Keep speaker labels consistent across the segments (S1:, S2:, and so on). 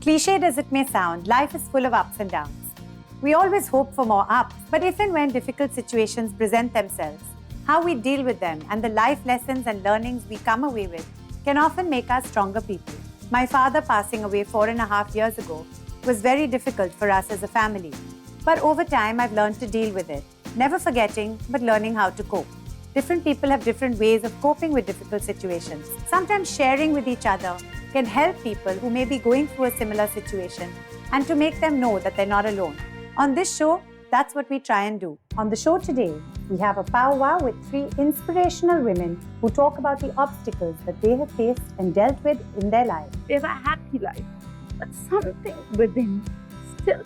S1: Cliched as it may sound, life is full of ups and downs. We always hope for more ups, but if and when difficult situations present themselves, how we deal with them and the life lessons and learnings we come away with can often make us stronger people. My father passing away 4.5 years ago was very difficult for us as a family. But over time, I've learned to deal with it, never forgetting, but learning how to cope. Different people have different ways of coping with difficult situations. Sometimes sharing with each other can help people who may be going through a similar situation and to make them know that they're not alone. On this show, that's what we try and do. On the show today, we have a Pow Wow with 3 inspirational women who talk about the obstacles that they have faced and dealt with in their lives.
S2: They have a happy life, but something within still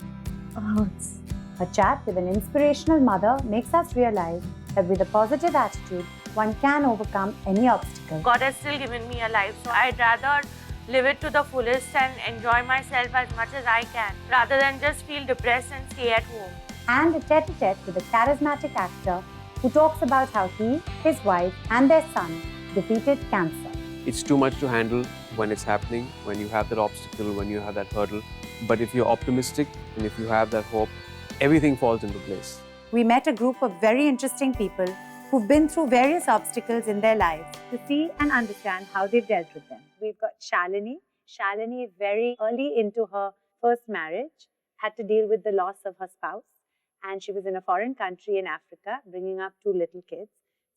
S2: hurts.
S1: A chat with an inspirational mother makes us realize that with a positive attitude, one can overcome any obstacle.
S3: God has still given me a life, so I'd rather live it to the fullest and enjoy myself as much as I can, rather than just feel depressed and stay at home.
S1: And a tete-a-tete with a charismatic actor who talks about how he, his wife and their son defeated cancer.
S4: It's too much to handle when it's happening, when you have that obstacle, when you have that hurdle. But if you're optimistic and if you have that hope, everything falls into place.
S1: We met a group of very interesting people who've been through various obstacles in their lives to see and understand how they've dealt with them. We've got Shalini. Shalini, very early into her first marriage, had to deal with the loss of her spouse. And she was in a foreign country in Africa, bringing up 2 little kids.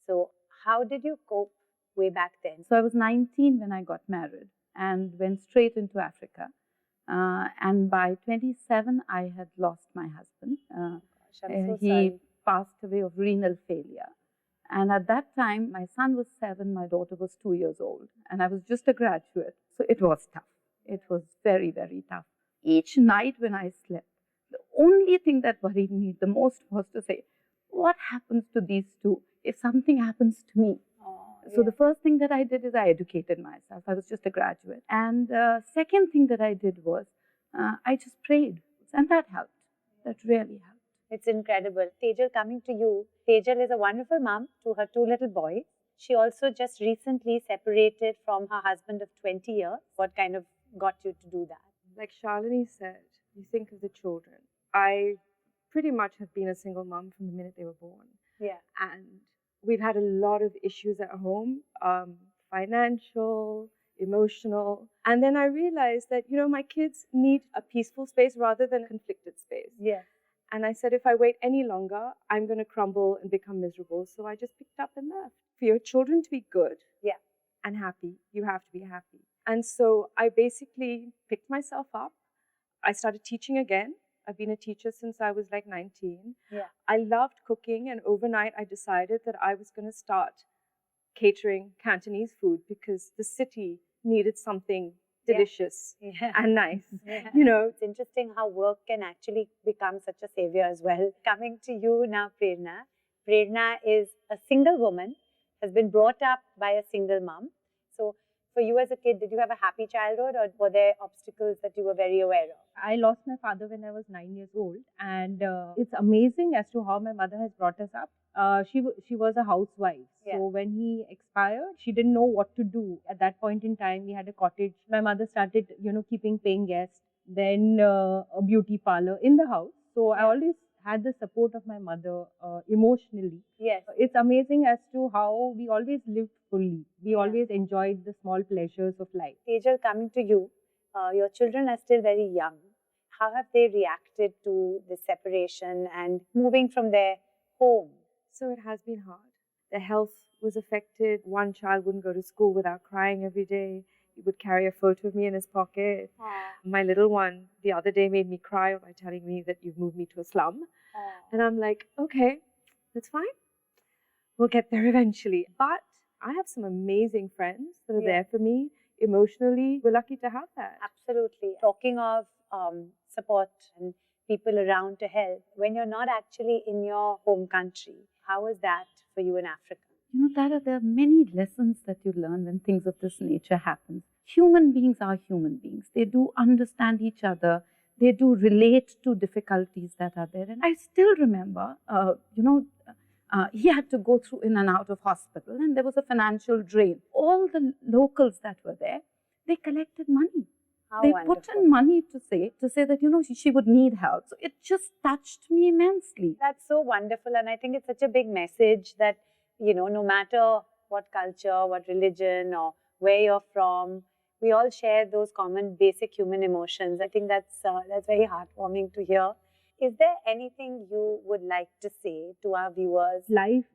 S1: So how did you cope way back then?
S2: So I was 19 when I got married and went straight into Africa. And by 27, I had lost my husband.
S1: I'm so
S2: He
S1: sorry.
S2: passed away of renal failure. And at that time, my son was 7, my daughter was 2 years old. And I was just a graduate. So it was tough. It was very, very tough. Each night when I slept, the only thing that worried me the most was to say, what happens to these 2 if something happens to me? So the first thing that I did is I educated myself. I was just a graduate. And second thing that I did was I just prayed. And that helped. That really helped.
S1: It's incredible. Tejal, coming to you. Tejal is a wonderful mom to her 2 little boys. She also just recently separated from her husband of 20 years. What kind of got you to do that?
S5: Like Shalini said, you think of the children. I pretty much have been a single mom from the minute they were born.
S1: Yeah.
S5: And we've had a lot of issues at home, financial, emotional. And then I realized that, my kids need a peaceful space rather than a conflicted space.
S1: Yeah.
S5: And I said, if I wait any longer, I'm going to crumble and become miserable. So I just picked up and left. For your children to be good and happy, you have to be happy. And so I basically picked myself up. I started teaching again. I've been a teacher since I was like 19.
S1: Yeah.
S5: I loved cooking, and overnight I decided that I was going to start catering Cantonese food because the city needed something delicious and nice.
S1: Yeah.
S5: You know,
S1: It's interesting how work can actually become such a savior as well. Coming to you now, Prerna. Prerna is a single woman, has been brought up by a single mom. So for you as a kid, did you have a happy childhood or were there obstacles that you were very aware of?
S6: I lost my father when I was 9 years old, and it's amazing as to how my mother has brought us up. She was a housewife, so when he expired, she didn't know what to do. At that point in time, we had a cottage. My mother started, keeping paying guests, then a beauty parlor in the house. So I always had the support of my mother emotionally.
S1: Yes.
S6: It's amazing as to how we always lived fully. We always enjoyed the small pleasures of life.
S1: Tejal, coming to you, your children are still very young. How have they reacted to the separation and moving from their home?
S5: so it has been hard. Their health was affected. One child wouldn't go to school without crying every day. He would carry a photo of me in his pocket. My little one the other day made me cry by telling me that you've moved me to a slum. And I'm like, okay, that's fine. We'll get there eventually. But I have some amazing friends that are there for me emotionally. We're lucky to have that.
S1: Absolutely. Talking of support and people around to help, when you're not actually in your home country, how is that for you in Africa?
S2: You know, Tara, there are many lessons that you learn when things of this nature happen. Human beings are human beings. They do understand each other. They do relate to difficulties that are there. And I still remember, he had to go through in and out of hospital, and there was a financial drain. All the locals that were there, they collected money. They put in money to say that, she would need help. So it just touched me immensely.
S1: That's so wonderful. And I think it's such a big message that, no matter what culture, what religion, or where you're from, we all share those common basic human emotions. I think that's very heartwarming to hear. Is there anything you would like to say to our viewers?
S6: Life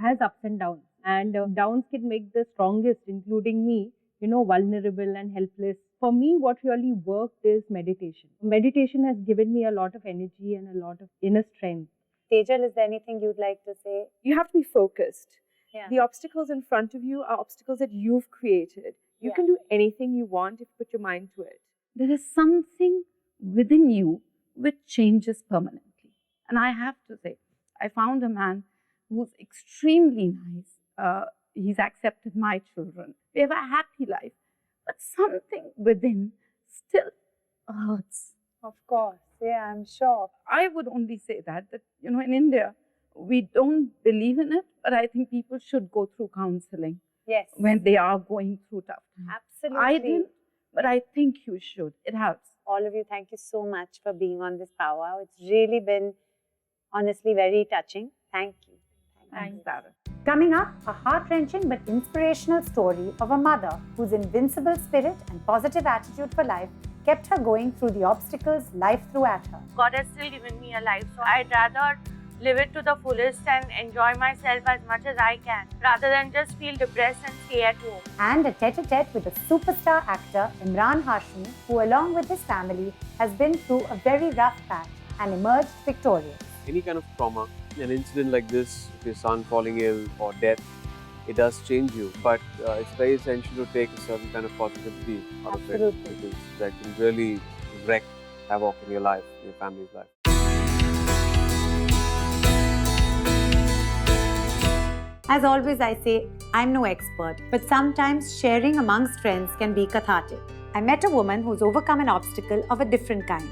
S6: has ups and downs, and downs can make the strongest, including me, vulnerable and helpless. For me, what really worked is meditation. Meditation has given me a lot of energy and a lot of inner strength.
S1: Tejal, is there anything you'd like to say?
S5: You have to be focused.
S1: Yeah.
S5: The obstacles in front of you are obstacles that you've created. You can do anything you want if you put your mind to it.
S2: There is something within you which changes permanently. And I have to say, I found a man who's extremely nice. He's accepted my children. We have a happy life. But something within still hurts.
S1: Of course. Yeah, I'm sure.
S2: I would only say that in India, we don't believe in it, but I think people should go through counseling.
S1: Yes.
S2: When they are going through tough times.
S1: Absolutely.
S2: I didn't, but I think you should. It helps.
S1: All of you, thank you so much for being on this Pow Wow. It's really been, honestly, very touching. Thank you.
S2: Thanks, Tara.
S1: Coming up, a heart-wrenching but inspirational story of a mother whose invincible spirit and positive attitude for life kept her going through the obstacles life threw at her.
S3: God has still given me a life, so I'd rather live it to the fullest and enjoy myself as much as I can, rather than just feel depressed and stay at home.
S1: And a tete-a-tete with a superstar actor, Emraan Hashmi, who along with his family has been through a very rough patch and emerged victorious.
S4: Any kind of trauma, an incident like this, your son falling ill or death, it does change you. But it's very essential to take a certain kind of positivity out of it, because that can really wreak havoc in your life, in your family's life.
S1: As always, I say, I'm no expert, but sometimes sharing amongst friends can be cathartic. I met a woman who's overcome an obstacle of a different kind.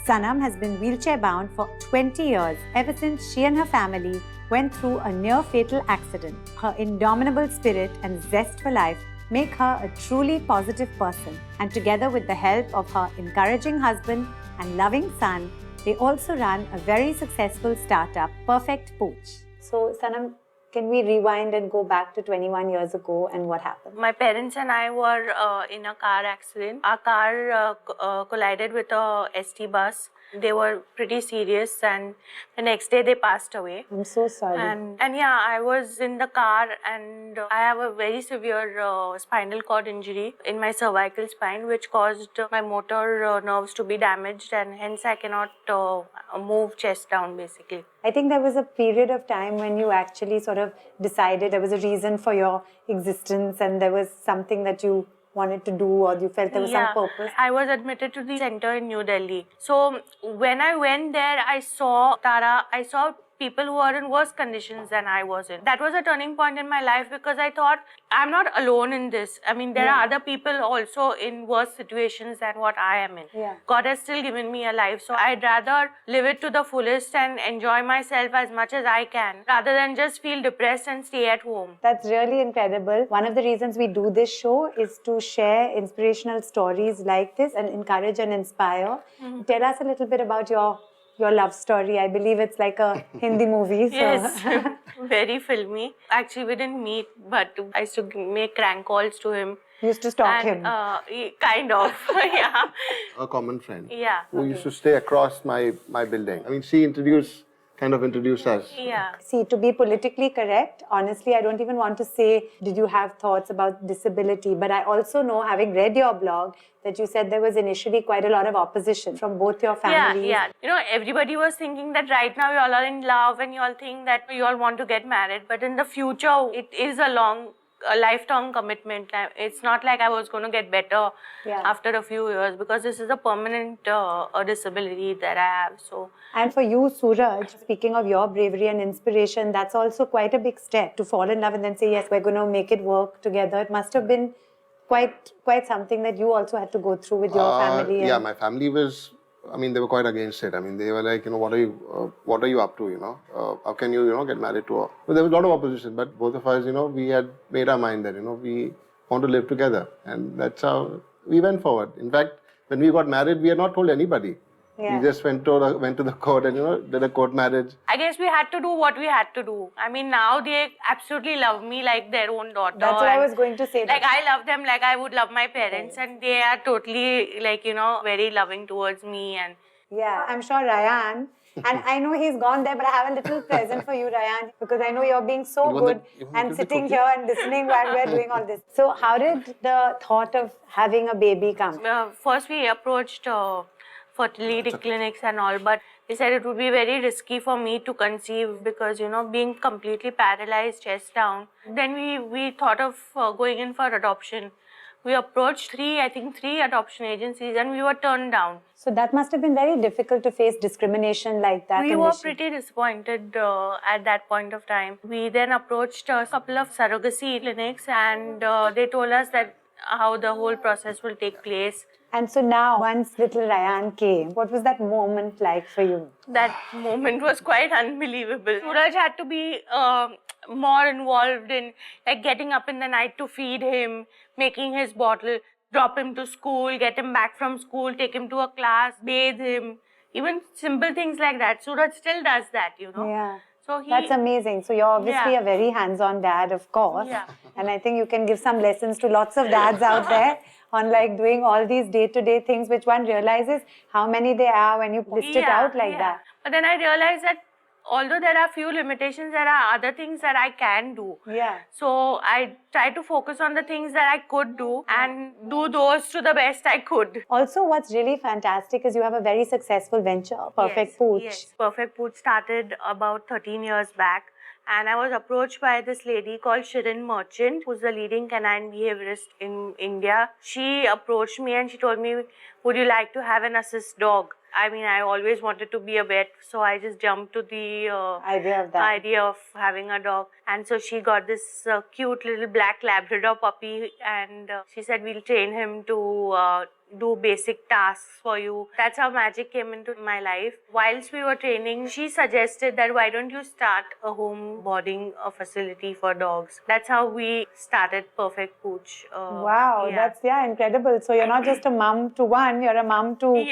S1: Sanam has been wheelchair-bound for 20 years, ever since she and her family went through a near-fatal accident. Her indomitable spirit and zest for life make her a truly positive person. And together with the help of her encouraging husband and loving son, they also run a very successful startup, Perfect Pooch. So, Sanam, can we rewind and go back to 21 years ago and what happened?
S3: My parents and I were in a car accident. Our car collided with a ST bus. They were pretty serious, and the next day they passed away.
S1: I'm so sorry.
S3: And yeah, I was in the car, and I have a very severe spinal cord injury in my cervical spine, which caused my motor nerves to be damaged, and hence I cannot move chest down, basically.
S1: I think there was a period of time when you actually sort of decided there was a reason for your existence and there was something that you wanted to do, or you felt there was some purpose.
S3: I was admitted to the center in New Delhi. So when I went there, I saw people who were in worse conditions than I was in. That was a turning point in my life, because I thought, I'm not alone in this. I mean, there are other people also in worse situations than what I am in. God has still given me a life, so I'd rather live it to the fullest and enjoy myself as much as I can, rather than just feel depressed and stay at home.
S1: That's really incredible. One of the reasons we do this show is to share inspirational stories like this and encourage and inspire. Tell us a little bit about your love story. I believe it's like a Hindi movie. So.
S3: Yes, very filmy. Actually, we didn't meet, but I used to make crank calls to him.
S1: You used to stalk him?
S3: Kind of, yeah.
S7: A common friend.
S3: Yeah.
S7: Who used to stay across my building. I mean, she kind of introduced us.
S3: Yeah.
S1: See, to be politically correct, honestly, I don't even want to say, did you have thoughts about disability? But I also know, having read your blog, that you said there was initially quite a lot of opposition from both your families.
S3: Yeah. You know, everybody was thinking that right now you all are in love and you all think that you all want to get married. But in the future, it is a lifetime commitment. It's not like I was going to get better after a few years, because this is a permanent disability that I have. So.
S1: And for you, Suraj, speaking of your bravery and inspiration, that's also quite a big step to fall in love and then say, yes, we're going to make it work together. It must have been quite something that you also had to go through with your family.
S7: Yeah, my family was, I mean, they were quite against it. I mean, they were like, what are you up to, how can you, get married to her? But there was a lot of opposition, but both of us, we had made our mind that, we want to live together. And that's how we went forward. In fact, when we got married, we had not told anybody.
S1: Yeah.
S7: We just went to the court and did a court marriage.
S3: I guess we had to do what we had to do. I mean, now they absolutely love me like their own daughter.
S1: That's what I was going to say.
S3: Like, I love them like I would love my parents, and they are totally, like, very loving towards me. And
S1: Yeah, I'm sure Ryan, and I know he's gone there, but I have a little present for you, Ryan, because I know you're being so good and sitting here and listening while we're doing all this. So how did the thought of having a baby come?
S3: First, we approached fertility clinics and all, but they said it would be very risky for me to conceive because, being completely paralyzed, chest down. Then we thought of going in for adoption. We approached three adoption agencies and we were turned down.
S1: So that must have been very difficult to face discrimination like that.
S3: We were pretty disappointed at that point of time. We then approached a couple of surrogacy clinics and they told us that how the whole process will take place.
S1: And so now, once little Ryan came, what was that moment like for you?
S3: That moment was quite unbelievable. Suraj had to be more involved in like getting up in the night to feed him, making his bottle, drop him to school, get him back from school, take him to a class, bathe him. Even simple things like that. Suraj still does that,
S1: Yeah.
S3: So
S1: That's amazing. So you're obviously a very hands-on dad, of course.
S3: Yeah.
S1: And I think you can give some lessons to lots of dads out there on like doing all these day-to-day things which one realizes how many there are when you list it out like that.
S3: But then I realized that although there are few limitations, there are other things that I can do.
S1: Yeah.
S3: So I try to focus on the things that I could do and do those to the best I could.
S1: Also, what's really fantastic is you have a very successful venture, Perfect Pooch.
S3: Yes, Perfect Pooch started about 13 years back. And I was approached by this lady called Shirin Merchant, who's the leading canine behaviorist in India. She approached me and she told me, would you like to have an assist dog? I mean, I always wanted to be a vet, so I just jumped to the idea of having a dog. And so she got this cute little black Labrador puppy and she said, we'll train him to do basic tasks for you. That's how magic came into my life. Whilst we were training, she suggested that why don't you start a home boarding facility for dogs. That's how we started Perfect Pooch.
S1: Wow, that's incredible. So you're not just a mum to one, you're a mum to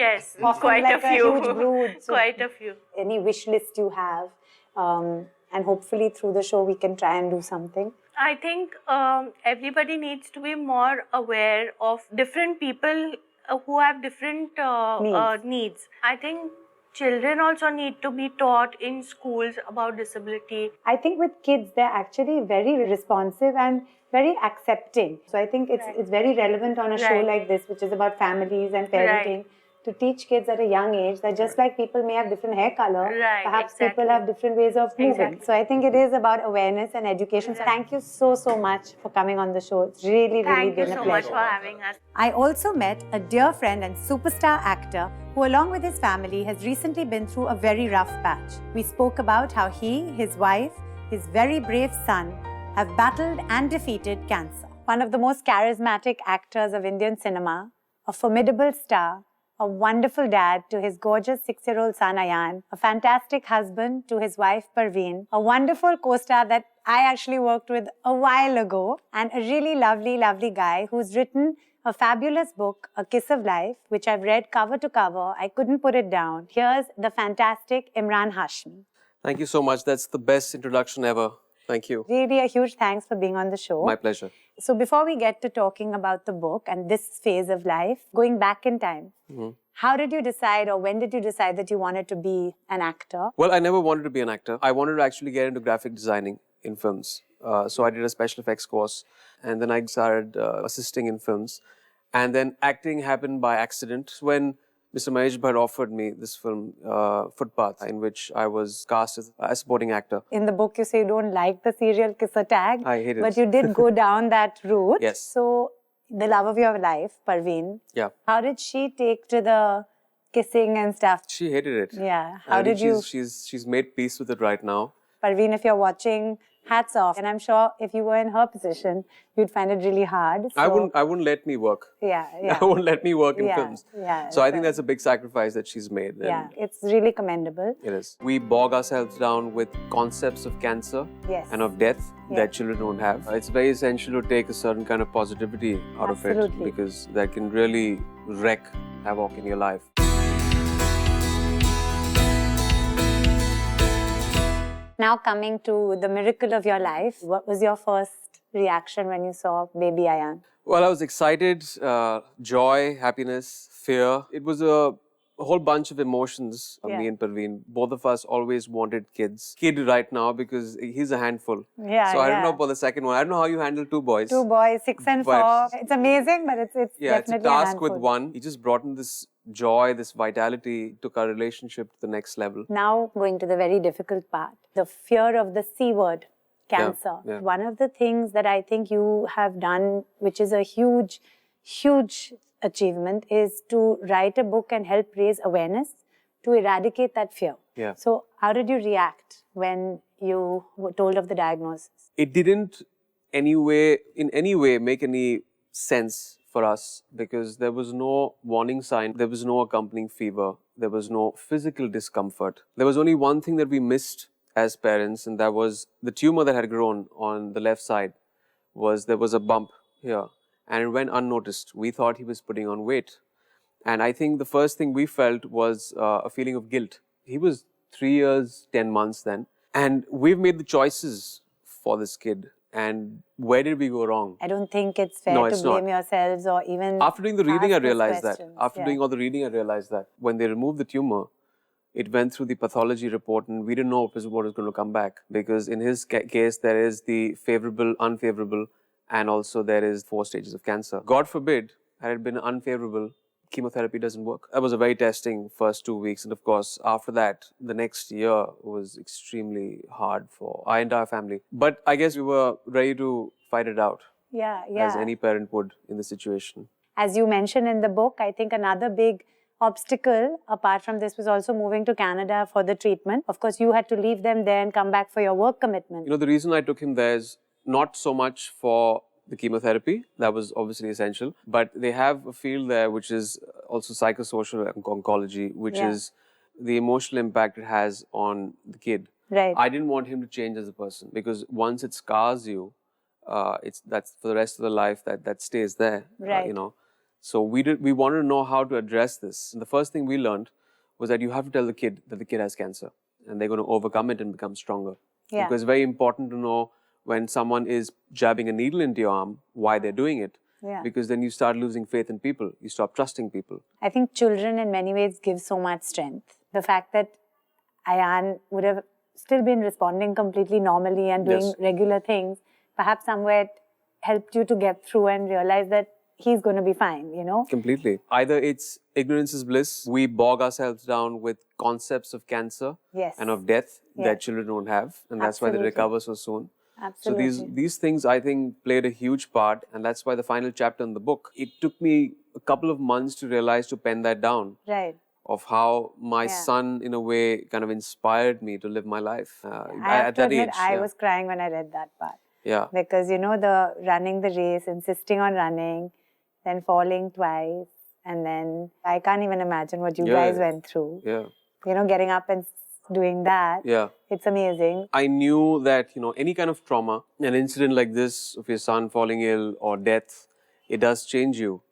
S3: quite
S1: like
S3: a few.
S1: Huge brood. So
S3: quite a few.
S1: Any wish list you have, and hopefully through the show we can try and do something.
S3: I think everybody needs to be more aware of different people who have different needs. I think children also need to be taught in schools about disability.
S1: I think with kids, they're actually very responsive and very accepting. So I think it's very relevant on a show like this, which is about families and parenting. To teach kids at a young age that just like people may have different hair color, perhaps people have different ways of moving. So I think it is about awareness and education. So thank you so much for coming on the show. It's really been a pleasure.
S3: Thank you so much for having us.
S1: I also met a dear friend and superstar actor who along with his family has recently been through a very rough patch. We spoke about how he, his wife, his very brave son have battled and defeated cancer. One of the most charismatic actors of Indian cinema, a formidable star, a wonderful dad to his gorgeous 6-year-old son Ayaan, a fantastic husband to his wife Parveen, a wonderful co-star that I actually worked with a while ago, and a really lovely, lovely guy who's written a fabulous book, A Kiss of Life, which I've read cover to cover. I couldn't put it down. Here's the fantastic Emraan Hashmi.
S4: Thank you so much. That's the best introduction ever. Thank you.
S1: Really a huge thanks for being on the show.
S4: My pleasure.
S1: So before we get to talking about the book and this phase of life, going back in time, how did you decide or when did you decide that you wanted to be an actor?
S4: Well, I never wanted to be an actor. I wanted to actually get into graphic designing in films. So I did a special effects course and then I started assisting in films. And then acting happened by accident when Mr. Mahesh Bhatt offered me this film, Footpath, in which I was cast as a supporting actor.
S1: In the book, you say you don't like the serial kisser tag.
S4: I hate it.
S1: But you did go down that route.
S4: Yes.
S1: So, the love of your life, Parveen.
S4: Yeah.
S1: How did she take to the kissing and stuff?
S4: She hated it.
S1: Yeah. How did you?
S4: She's made peace with it right now.
S1: Parveen, if you're watching, hats off. And I'm sure if you were in her position, you'd find it really hard. So,
S4: I wouldn't let me work.
S1: Yeah.
S4: I won't let me work in films.
S1: Yeah.
S4: So I think that's a big sacrifice that she's made.
S1: Yeah, it's really commendable.
S4: It is. We bog ourselves down with concepts of cancer and of death that children don't have. It's very essential to take a certain kind of positivity out of it because that can really wreck havoc in your life.
S1: Now coming to the miracle of your life, what was your first reaction when you saw baby Ayaan?
S4: Well, I was excited, joy, happiness, fear. It was a whole bunch of emotions. Me and Parveen, both of us always wanted kids. Kid right now because he's a handful.
S1: Yeah,
S4: so I don't know about the second one. I don't know how you handle two boys.
S1: Two boys, 6 and 4. It's amazing, but it's
S4: Yeah,
S1: definitely
S4: it's a task
S1: handful.
S4: with one. He just brought in this joy, this vitality, took our relationship to the next level.
S1: Now going to the very difficult part, the fear of the C word, cancer.
S4: Yeah.
S1: One of the things that I think you have done, which is a huge, huge achievement, is to write a book and help raise awareness to eradicate that fear.
S4: Yeah.
S1: So how did you react when you were told of the diagnosis?
S4: It didn't in any way make any sense for us because there was no warning sign, there was no accompanying fever, there was no physical discomfort. There was only one thing that we missed as parents, and that was the tumor that had grown on the left side. There was a bump here, and it went unnoticed. We thought he was putting on weight, and I think the first thing we felt was a feeling of guilt. He was 3 years, 10 months then, and we've made the choices for this kid. And where did we go wrong?
S1: I don't think it's fair to blame yourselves or even.
S4: After doing the reading, I
S1: ask
S4: realized that.
S1: questions.
S4: After doing all the reading, I realized that when they removed the tumor, it went through the pathology report, and we didn't know what was going to come back. Because in his case, there is the favorable, unfavorable, and also there is 4 stages of cancer. God forbid, had it been unfavorable, chemotherapy doesn't work. That was a very testing first 2 weeks. And of course, after that, the next year was extremely hard for our entire family. But I guess we were ready to fight it out.
S1: Yeah.
S4: As any parent would in the situation.
S1: As you mentioned in the book, I think another big obstacle apart from this was also moving to Canada for the treatment. Of course, you had to leave them there and come back for your work commitment.
S4: You know, the reason I took him there is not so much for the chemotherapy, that was obviously essential, but they have a field there which is also psychosocial oncology, which is the emotional impact it has on the kid.
S1: Right.
S4: I didn't want him to change as a person because once it scars you, that's for the rest of the life that stays there.
S1: Right.
S4: You know, so we wanted to know how to address this. And the first thing we learned was that you have to tell the kid that the kid has cancer, and they're going to overcome it and become stronger.
S1: Yeah.
S4: Because it's very important to know when someone is jabbing a needle into your arm, why they're doing it.
S1: Yeah.
S4: Because then you start losing faith in people. You stop trusting people.
S1: I think children in many ways give so much strength. The fact that Ayaan would have still been responding completely normally and doing regular things, perhaps somewhere it helped you to get through and realize that he's going to be fine, you know?
S4: Completely. Either it's ignorance is bliss. We bog ourselves down with concepts of cancer and of death that children don't have. And that's why they recover so soon.
S1: Absolutely.
S4: So these things, I think, played a huge part. And that's why the final chapter in the book, it took me a couple of months to realize to pen that down.
S1: Right.
S4: Of how my son, in a way, kind of inspired me to live my life
S1: I have
S4: at
S1: to
S4: that
S1: admit,
S4: age.
S1: I was crying when I read that part.
S4: Yeah.
S1: Because, you know, the running the race, insisting on running, then falling twice, and then I can't even imagine what you guys went through.
S4: Yeah.
S1: You know, getting up and doing that.
S4: Yeah.
S1: It's amazing.
S4: I knew that, you know, any kind of trauma, an incident like this of your son falling ill or death, it does change you.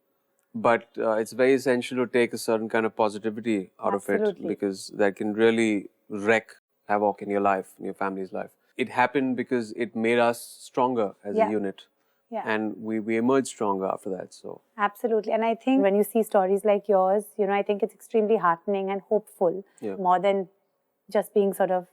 S4: But it's very essential to take a certain kind of positivity out of it, because that can really wreak havoc in your life, in your family's life. It happened because it made us stronger as a unit.
S1: Yeah.
S4: And we emerged stronger after that. So
S1: absolutely. And I think when you see stories like yours, you know, I think it's extremely heartening and hopeful, more than just being sort of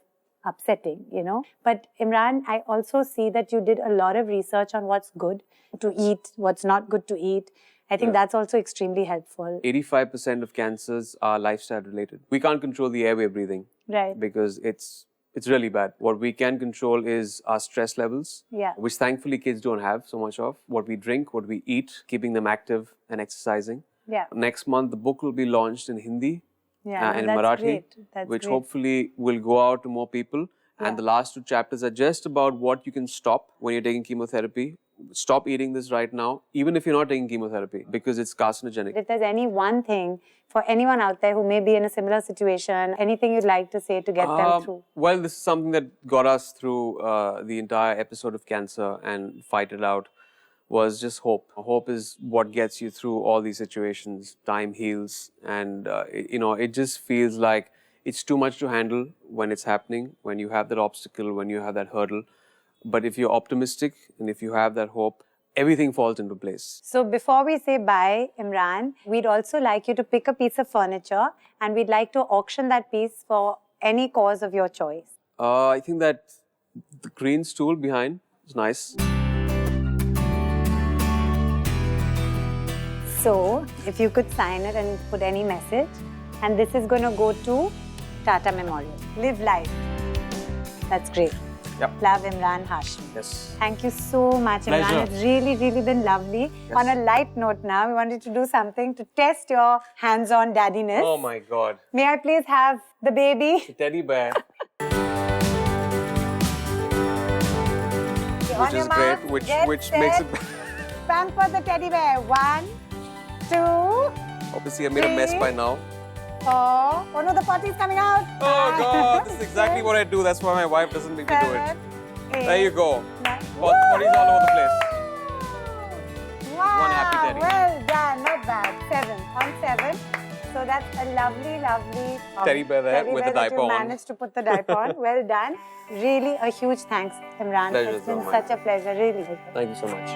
S1: upsetting, you know. But Emraan, I also see that you did a lot of research on what's good to eat, what's not good to eat. I think that's also extremely helpful.
S4: 85% of cancers are lifestyle related. We can't control the air we're breathing.
S1: Right.
S4: Because it's really bad. What we can control is our stress levels, which thankfully kids don't have so much of. What we drink, what we eat, keeping them active and exercising.
S1: Yeah.
S4: Next month, the book will be launched in Hindi and in
S1: that's
S4: Marathi,
S1: great. That's
S4: which
S1: great.
S4: hopefully will go out to more people. And the last 2 chapters are just about what you can stop when you're taking chemotherapy. Stop eating this right now, even if you're not taking chemotherapy, because it's carcinogenic.
S1: If there's any one thing for anyone out there who may be in a similar situation, anything you'd like to say to get them through?
S4: Well, this is something that got us through the entire episode of cancer and fight it out, was just hope. Hope is what gets you through all these situations. Time heals, and it just feels like it's too much to handle when it's happening, when you have that obstacle, when you have that hurdle. But if you're optimistic and if you have that hope, everything falls into place.
S1: So before we say bye, Emraan, we'd also like you to pick a piece of furniture and we'd like to auction that piece for any cause of your choice.
S4: I think that the green stool behind is nice.
S1: So if you could sign it and put any message, and this is going to go to Tata Memorial. Live life. That's great.
S4: Yep.
S1: Love, Emraan Hashmi.
S4: Yes.
S1: Thank you so much, Emraan.
S4: Pleasure.
S1: It's really, really been lovely.
S4: Yes.
S1: On a light note now, we wanted to do something to test your hands-on daddiness.
S4: Oh my God.
S1: May I please have the baby?
S4: The teddy bear.
S1: On
S4: Which
S1: your
S4: is
S1: mark,
S4: great,
S1: get
S4: which
S1: set,
S4: makes it...
S1: pamper the teddy bear. 1, 2,
S4: Obviously, I made a mess by now.
S1: 4. Oh no, the potty's coming out.
S4: Oh God, this is exactly what I do. That's why my wife doesn't make me do it.
S1: 8,
S4: There you go.
S1: 9.
S4: Potties all over the place.
S1: Wow,
S4: One happy teddy.
S1: well done, not bad. 7, on 7. So that's a lovely, lovely
S4: Teddy bear there with the
S1: that
S4: diaper
S1: you
S4: on.
S1: managed to put the diaper on. Well done. Really a huge thanks, Emraan.
S4: Pleasure
S1: It's been
S4: so
S1: such
S4: much.
S1: a pleasure, really.
S4: Thank you so much.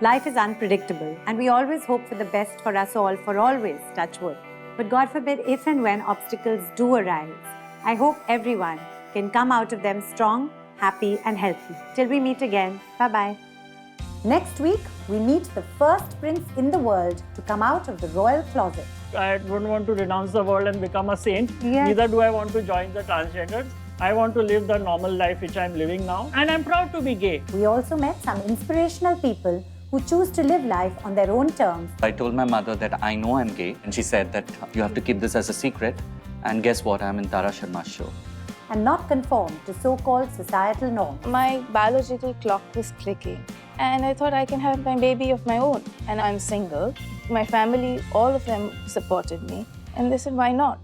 S1: Life is unpredictable and we always hope for the best for us all, for always, touch wood. But God forbid, if and when obstacles do arise, I hope everyone can come out of them strong, happy and healthy. Till we meet again, bye-bye. Next week, we meet the first prince in the world to come out of the royal closet.
S8: I don't want to renounce the world and become a saint.
S1: Yes.
S8: Neither do I want to join the transgenders. I want to live the normal life which I'm living now. And I'm proud to be gay.
S1: We also met some inspirational people who choose to live life on their own terms.
S9: I told my mother that I know I'm gay, and she said that you have to keep this as a secret. And guess what? I'm in Tara Sharma Show.
S1: And not conform to so-called societal norms.
S10: My biological clock was clicking and I thought I can have my baby of my own. And I'm single. My family, all of them supported me and they said, why not?